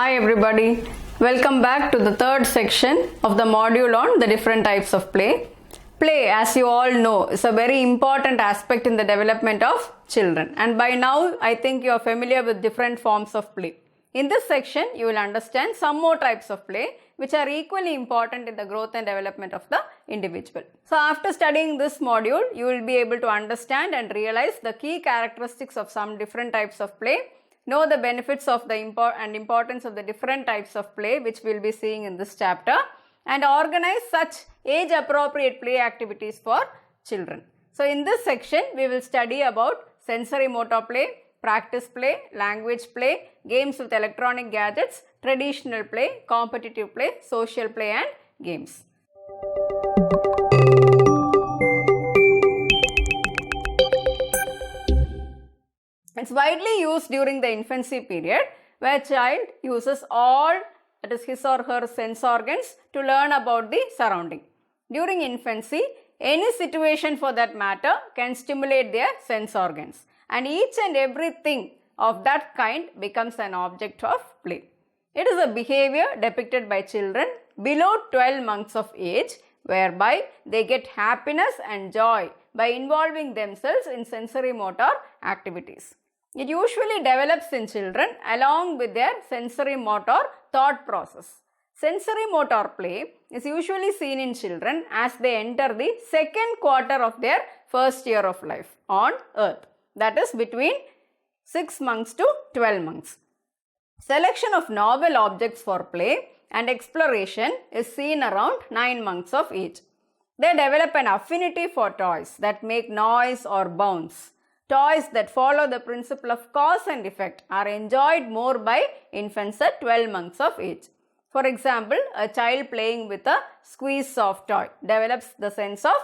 Hi everybody, welcome back to the third section of the module on the different types of play. Play, as you all know, is a very important aspect in the development of children, and by now I think you are familiar with different forms of play. In this section, you will understand some more types of play which are equally important in the growth and development of the individual. So after studying this module, you will be able to understand and realize the key characteristics of some different types of play, know the benefits of the importance of the different types of play which we will be seeing in this chapter, and organize such age appropriate play activities for children. So in this section, we will study about sensory motor play, practice play, language play, games with electronic gadgets, traditional play, competitive play, social play and games. It's widely used during the infancy period, where a child uses all, that is his or her sense organs, to learn about the surrounding. During infancy, any situation for that matter can stimulate their sense organs, and each and everything of that kind becomes an object of play. It is a behavior depicted by children below 12 months of age, whereby they get happiness and joy by involving themselves in sensory motor activities. It usually develops in children along with their sensory motor thought process. Sensory motor play is usually seen in children as they enter the second quarter of their first year of life on earth, that is between 6 months to 12 months. Selection of novel objects for play and exploration is seen around 9 months of age. They develop an affinity for toys that make noise or bounce. Toys that follow the principle of cause and effect are enjoyed more by infants at 12 months of age. For example, a child playing with a squeeze soft toy develops the sense of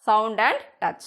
sound and touch.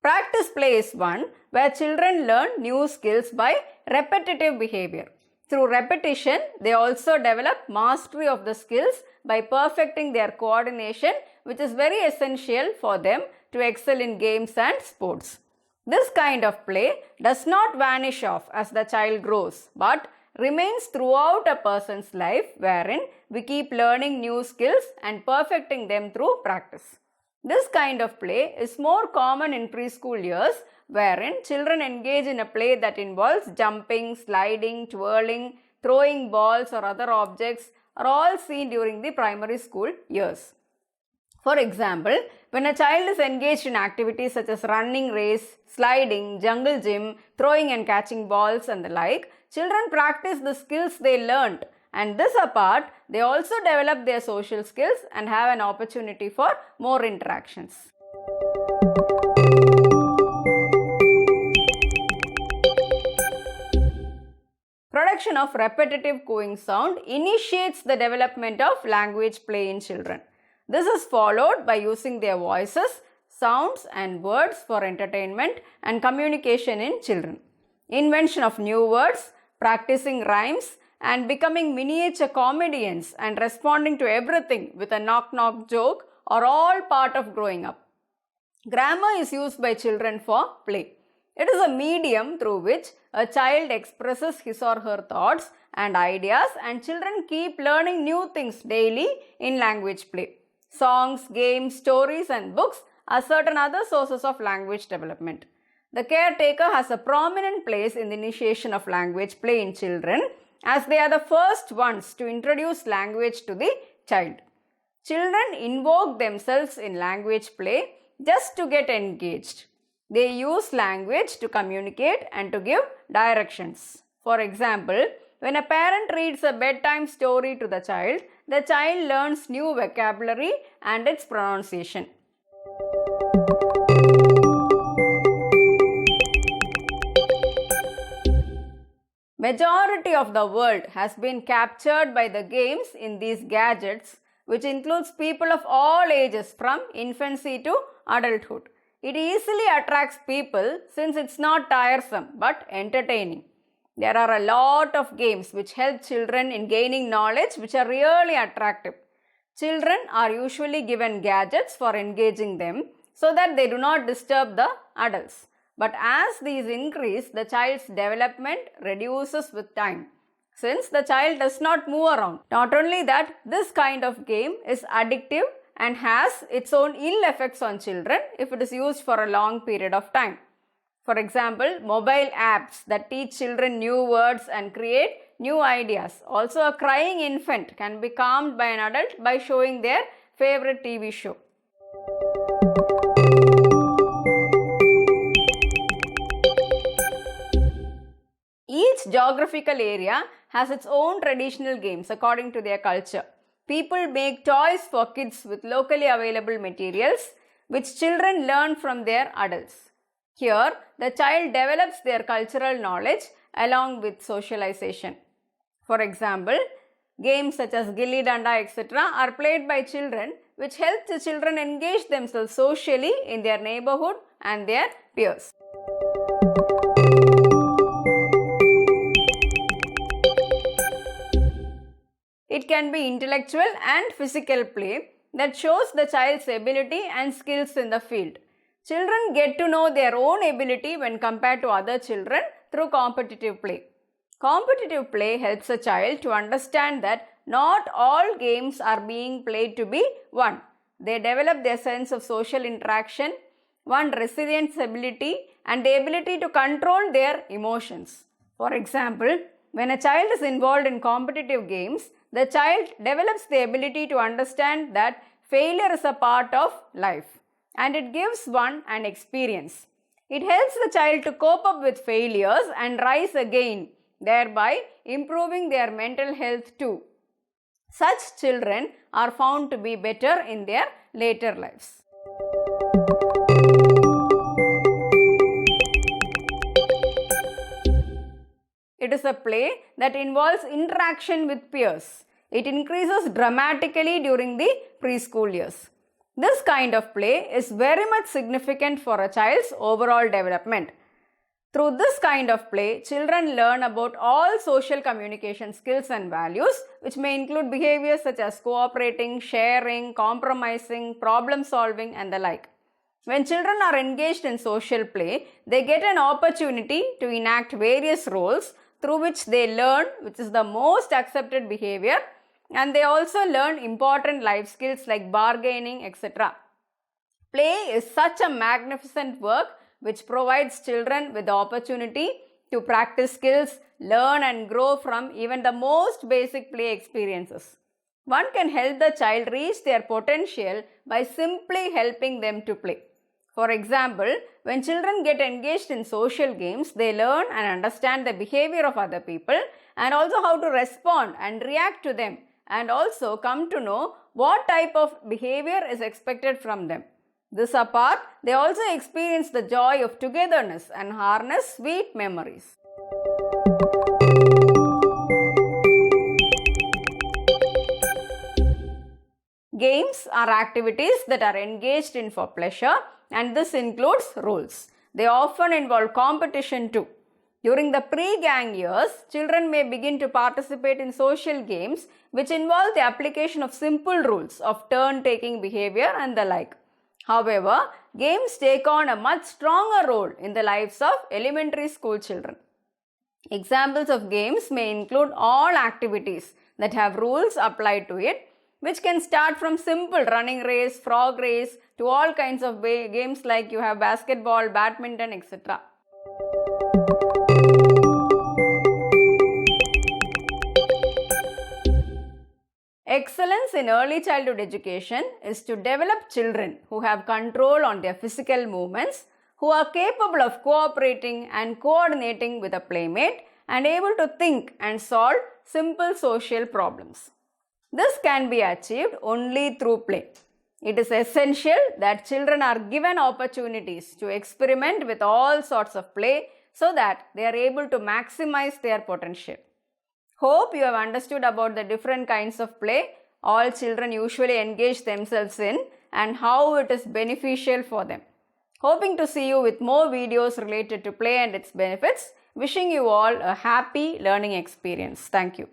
Practice play is one where children learn new skills by repetitive behavior. Through repetition, they also develop mastery of the skills by perfecting their coordination, which is very essential for them to excel in games and sports. This kind of play does not vanish off as the child grows, but remains throughout a person's life, wherein we keep learning new skills and perfecting them through practice. This kind of play is more common in preschool years, wherein children engage in a play that involves jumping, sliding, twirling, throwing balls or other objects are all seen during the primary school years. For example, when a child is engaged in activities such as running race, sliding, jungle gym, throwing and catching balls and the like, children practice the skills they learnt, and this apart, they also develop their social skills and have an opportunity for more interactions. Production of repetitive cooing sound initiates the development of language play in children. This is followed by using their voices, sounds and words for entertainment and communication in children. Invention of new words, practicing rhymes and becoming miniature comedians and responding to everything with a knock-knock joke are all part of growing up. Grammar is used by children for play. It is a medium through which a child expresses his or her thoughts and ideas, and children keep learning new things daily in language play. Songs, games, stories and books are certain other sources of language development. The caretaker has a prominent place in the initiation of language play in children, as they are the first ones to introduce language to the child. Children invoke themselves in language play just to get engaged. They use language to communicate and to give directions. For example, when a parent reads a bedtime story to the child learns new vocabulary and its pronunciation. Majority of the world has been captured by the games in these gadgets, which includes people of all ages from infancy to adulthood. It easily attracts people since it's not tiresome but entertaining. There are a lot of games which help children in gaining knowledge which are really attractive. Children are usually given gadgets for engaging them, so that they do not disturb the adults. But as these increase, the child's development reduces with time, since the child does not move around. Not only that, this kind of game is addictive and has its own ill effects on children if it is used for a long period of time. For example, mobile apps that teach children new words and create new ideas. Also, a crying infant can be calmed by an adult by showing their favorite TV show. Each geographical area has its own traditional games according to their culture. People make toys for kids with locally available materials, which children learn from their adults. Here, the child develops their cultural knowledge along with socialization. For example, games such as gilli danda etc. are played by children, which helps the children engage themselves socially in their neighborhood and their peers. It can be intellectual and physical play that shows the child's ability and skills in the field. Children get to know their own ability when compared to other children through competitive play. Competitive play helps a child to understand that not all games are being played to be won. They develop their sense of social interaction, resilience ability, and the ability to control their emotions. For example, when a child is involved in competitive games, the child develops the ability to understand that failure is a part of life and it gives one an experience. It helps the child to cope up with failures and rise again, thereby improving their mental health too. Such children are found to be better in their later lives. It is a play that involves interaction with peers. It increases dramatically during the preschool years. This kind of play is very much significant for a child's overall development. Through this kind of play, children learn about all social communication skills and values, which may include behaviors such as cooperating, sharing, compromising, problem solving, and the like. When children are engaged in social play, they get an opportunity to enact various roles through which they learn which is the most accepted behavior, and they also learn important life skills like bargaining, etc. Play is such a magnificent work which provides children with the opportunity to practice skills, learn and grow from even the most basic play experiences. One can help the child reach their potential by simply helping them to play. For example, when children get engaged in social games, they learn and understand the behavior of other people and also how to respond and react to them, and also come to know what type of behavior is expected from them. This apart, they also experience the joy of togetherness and harness sweet memories. Games are activities that are engaged in for pleasure, and this includes rules. They often involve competition too. During the pre-gang years, children may begin to participate in social games which involve the application of simple rules of turn-taking behavior and the like. However, games take on a much stronger role in the lives of elementary school children. Examples of games may include all activities that have rules applied to it, which can start from simple running race, frog race, to all kinds of games like you have basketball, badminton, etc. Excellence in early childhood education is to develop children who have control on their physical movements, who are capable of cooperating and coordinating with a playmate, and able to think and solve simple social problems. This can be achieved only through play. It is essential that children are given opportunities to experiment with all sorts of play so that they are able to maximize their potential. Hope you have understood about the different kinds of play all children usually engage themselves in and how it is beneficial for them. Hoping to see you with more videos related to play and its benefits. Wishing you all a happy learning experience. Thank you.